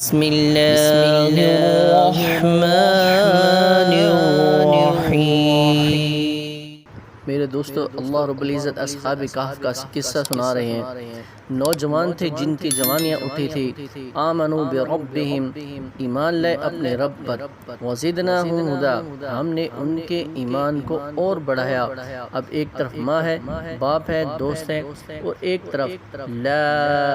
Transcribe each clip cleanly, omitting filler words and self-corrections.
بسم اللہ الرحمن الرحیم۔ میرے دوستو، اللہ رب العزت اصحاب کہف کا قصہ سنا رہے ہیں۔ نوجوان تھے جن کی جوانیاں اٹھی تھی۔ آمنوا بربہم، ایمان لائے اپنے رب پر۔ وزدناہم ہدی، ہم نے ان کے ایمان کو اور بڑھایا۔ اب ایک طرف ماں ہے، باپ ہے، دوست ہے، اور ایک طرف لا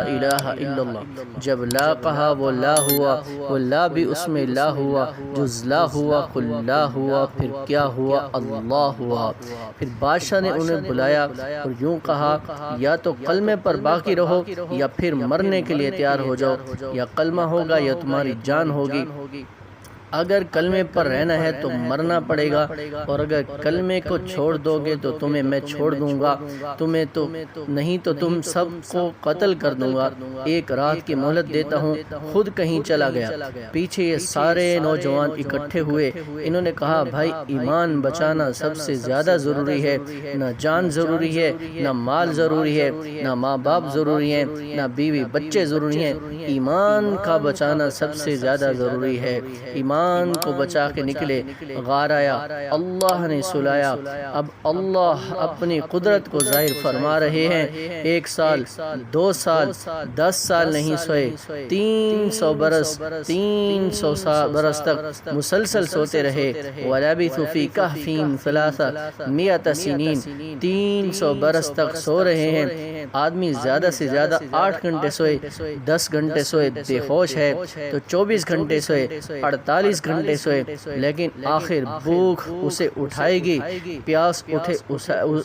الہ الا اللہ۔ جب لا کہا وہ لا ہوا، وہ لا بھی اس میں لا ہوا، جز لا ہوا قل لا ہوا، پھر کیا ہوا؟ اللہ ہوا۔ پھر بادشاہ نے انہیں بلایا اور یوں کہا، یا تو کلمے پر باقی رہو یا پھر مرنے کے لیے تیار ہو جاؤ، یا کلمہ ہوگا یا تمہاری جان ہوگی۔ اگر کلمے پر رہنا ہے تو مرنا پڑے گا، اور اگر کلمے کو چھوڑ دو گے تو تمہیں میں چھوڑ دوں گا، تمہیں تو نہیں تو تم سب کو قتل کر دوں گا۔ ایک رات کی مہلت دیتا ہوں۔ خود کہیں چلا گیا۔ پیچھے یہ سارے نوجوان اکٹھے ہوئے۔ انہوں نے کہا، بھائی ایمان بچانا سب سے زیادہ ضروری ہے۔ نہ جان ضروری ہے، نہ مال ضروری ہے، نہ ماں باپ ضروری ہے، نہ بیوی بچے ضروری ہیں۔ ایمان کا بچانا سب سے زیادہ ضروری ہے۔ ایمان کو بچا کے نکلے۔ غار آیا، اللہ نے سلایا۔ اب اللہ اپنی قدرت کو ظاہر فرما رہے ہیں۔ 1 سال، 2 سال، 10 سال نہیں سوئے، 300 برس، 300 برس تک مسلسل سوتے رہے۔ وَلَبِثُوا فِي كَهْفِهِمْ 300 سنین، 300 برس تک سو رہے ہیں۔ آدمی زیادہ سے زیادہ 8 گھنٹے سوئے، 10 گھنٹے سوئے بے ہوش ہے تو 24 گھنٹے سوئے، 48 گھنٹے سوئے، لیکن آخر بھوک اسے اٹھائے گی، پیاس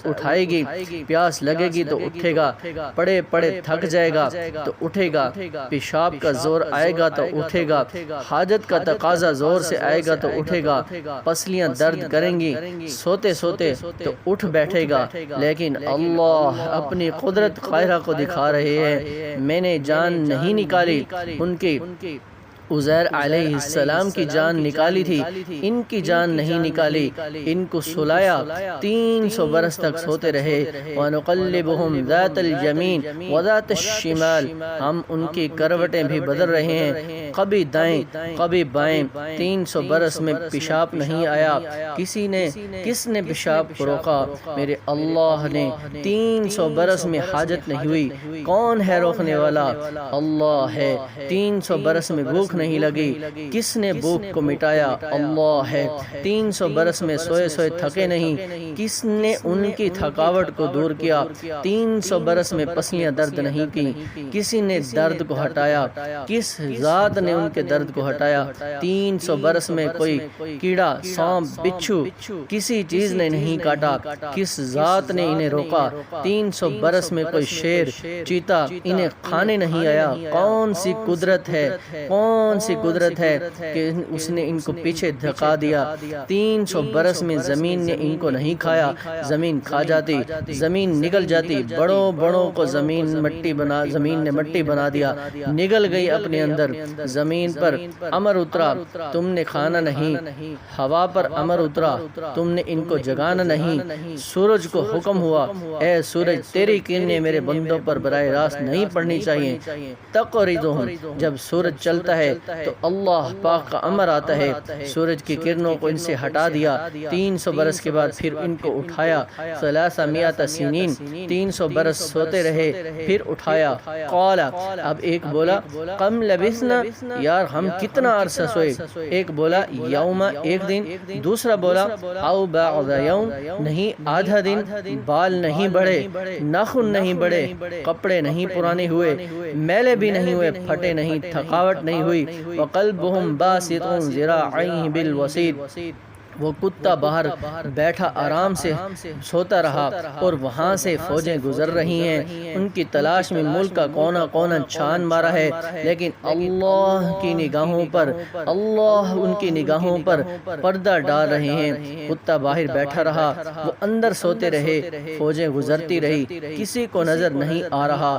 اٹھائے گی، پیاس لگے گی تو اٹھے گا، پڑے پڑے تھک جائے گا تو اٹھے گا، پیشاب کا زور آئے گا تو اٹھے گا، حاجت کا تقاضا زور سے آئے گا تو اٹھے گا، پسلیاں درد کریں گی، سوتے سوتے تو اٹھ بیٹھے گا۔ لیکن اللہ اپنی قدرت قاہرہ کو دکھا رہے ہیں۔ میں نے جان نہیں نکالی، ان کی عزیر علیہ السلام کی جان نکالی تھی، ان کی جان نہیں نکالی۔ ان کو سلایا، 300 برس تک سوتے رہے۔ وَنُقَلِّبُهُمْ ذَاتَ الْيَمِينِ وَذَاتَ الشِّمَالِ، ہم ان کی کروٹیں بھی بدل رہے ہیں، کبھی دائیں کبھی بائیں۔ 300 برس میں پیشاب نہیں آیا، کس نے پیشاب کو روکا؟ میرے اللہ نے۔ 300 برس میں حاجت نہیں ہوئی، کون ہے روکنے والا؟ اللہ ہے۔ 300 برس میں بھوک نہیں لگی، کس نے بھوک کو مٹایا؟ اللہ ہے۔ 300 برس میں سوئے سوئے تھکے نہیں، کس نے ان کی تھکاوٹ کو دور کیا؟ 300 برس میں پسلیاں درد نہیں کی، کسی نے درد کو ہٹایا؟ کس ذات نے ان کے درد کو ہٹایا؟ 300 برس میں کوئی کیڑا، سانپ، بچھو کسی چیز نے نہیں کاٹا، کس ذات نے انہیں روکا؟ 300 برس میں کوئی شیر، چیتا انہیں کھانے نہیں آیا۔ کون سی قدرت ہے، کون سی قدرت ہے کہ اس نے ان کو پیچھے دھکا دیا؟ 300 برس میں زمین نے ان کو نہیں کھایا، زمین کھا جاتی، زمین نگل جاتی، بڑوں بڑوں کو زمین نے مٹی بنا دیا، نگل گئی اپنے اندر۔ زمین پر امر اترا، تم نے کھانا نہیں، ہوا پر امر اترا، تم نے ان کو جگانا نہیں۔ سورج کو حکم ہوا، اے سورج تیری کرنیں میرے بندوں پر براہ راست نہیں پڑنی چاہیے۔ تقریدہم، جب سورج چلتا ہے تو اللہ پاک کا امر آتا ہے، سورج کی کرنوں کو ان سے ہٹا دیا۔ 300 برس کے بعد پھر ان کو اٹھایا، 300 سنین، 300 برس سوتے رہے، پھر اٹھایا۔ قال، اب ایک بولا، کم لبثنا، یار ہم کتنا عرصہ سوئے؟ ایک بولا، یوم، ایک دن۔ دوسرا بولا، او بعض یوم، نہیں آدھا دن۔ بال نہیں بڑھے، ناخن نہیں بڑھے، کپڑے نہیں پرانے ہوئے، میلے بھی نہیں ہوئے، پھٹے نہیں، تھکاوٹ نہیں ہوئی۔ وَقَلْبُهُمْ بَاسِطٌ ذِرَاعَيْهِ بِالْوَسِيدِ، وہ کتا باہر بیٹھا آرام سے سوتا رہا، اور وہاں سے فوجیں گزر رہی ہیں، ان کی تلاش میں ملک کا کونا کونا چھان مارا ہے، لیکن اللہ کی نگاہوں پر، اللہ ان کی نگاہوں پر پردہ ڈال رہے ہیں۔ کتا باہر بیٹھا رہا، وہ اندر سوتے رہے، فوجیں گزرتی رہی، کسی کو نظر نہیں آ رہا۔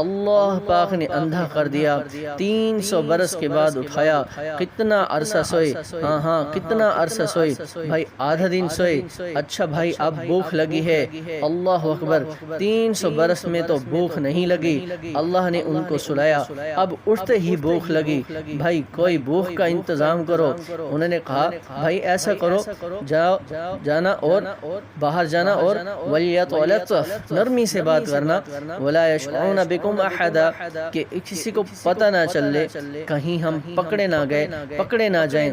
اللہ پاک نے اندھا کر دیا۔ 300 برس کے بعد اٹھایا۔ کتنا عرصہ سوئے؟ ہاں کتنا عرصہ سوئے؟ بھائی آدھا دن سوئے، اچھا بھائی اب بھوک لگی ہے، اللہ اکبر 300 برس میں تو بھوک نہیں لگی، اللہ نے ان کو سلایا، اب اٹھتے ہی بھوک لگی، بھائی کوئی بھوک کا انتظام کرو۔ انہوں نے کہا بھائی ایسا کرو، جانا اور باہر جانا اور وَلْيَطْعُ نرمی سے بات کرنا، وَلَا يَشْعُرُونَ بِكُمْ أَحَدًا کہ کسی کو پتہ نہ چلے، کہیں ہم پکڑے نہ گئے، پکڑے نہ جائیں،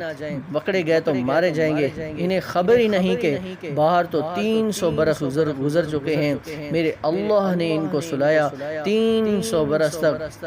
پکڑے گئے تو مارے جائیں گے، انہیں خبر ہی نہیں کہ باہر تو 300 برس گزر چکے ہیں۔ میرے اللہ نے ان کو سلایا، 300 برس تک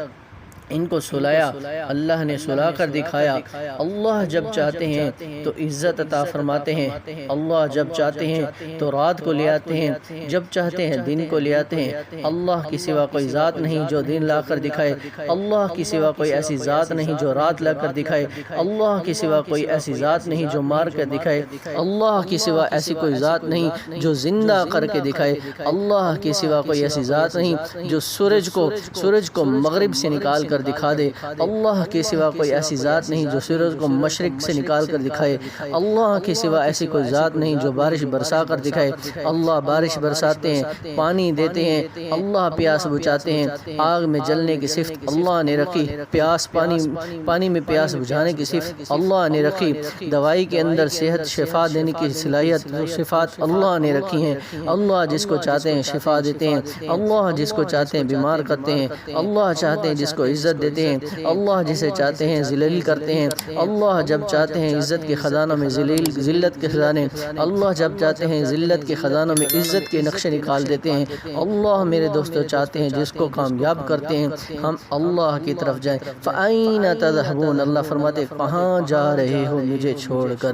ان کو سلایا، اللہ نے سلا کر دکھایا۔ اللہ جب چاہتے ہیں تو عزت عطا فرماتے ہیں، اللہ جب چاہتے ہیں تو رات کو لے آتے ہیں، جب چاہتے ہیں دن کو لے آتے ہیں۔ اللہ کی سوا کوئی ذات نہیں جو دن لا کر دکھائے، اللہ کی سوا کوئی ایسی ذات نہیں جو رات لا کر دکھائے، اللہ کی سوا کوئی ایسی ذات نہیں جو مار کر دکھائے، اللہ کی سوا ایسی کوئی ذات نہیں جو زندہ کر کے دکھائے، اللہ کی سوا کوئی ایسی ذات نہیں جو سورج کو مغرب سے نکال کر دکھا دے، اللہ کے سوا کوئی ایسی ذات نہیں جو سورج کو مشرق سے نکال کر دکھائے، اللہ کے سوا ایسی کوئی ذات نہیں جو بارش برسا کر دکھائے۔ اللہ بارش برساتے ہیں، پانی دیتے ہیں، اللہ پیاس بجھاتے ہیں، آگ میں جلنے کی صفت اللہ نے رکھی، پانی میں پیاس بجھانے کی صفت اللہ نے رکھی، دوائی کے اندر صحت شفا دینے کی صلاحیت صفات اللہ نے رکھی ہیں۔ اللہ جس کو چاہتے ہیں شفا دیتے ہیں، اللہ جس کو چاہتے ہیں بیمار کرتے ہیں، اللہ چاہتے ہیں جس کو عزت دیتے ہیں، اللہ جسے چاہتے ہیں ذلیل کرتے ہیں، اللہ جب چاہتے ہیں عزت کے خزانوں میں ذلت کے خزانے، اللہ جب چاہتے ہیں ذلت کے خزانوں میں عزت کے نقشے نکال دیتے ہیں۔ اللہ میرے دوستو چاہتے ہیں جس کو کامیاب کرتے ہیں، ہم اللہ کی طرف جائیں۔ فَأَيْنَ تَذْهَبُونَ اللہ فرماتے کہاں جا رہے ہو مجھے چھوڑ کر۔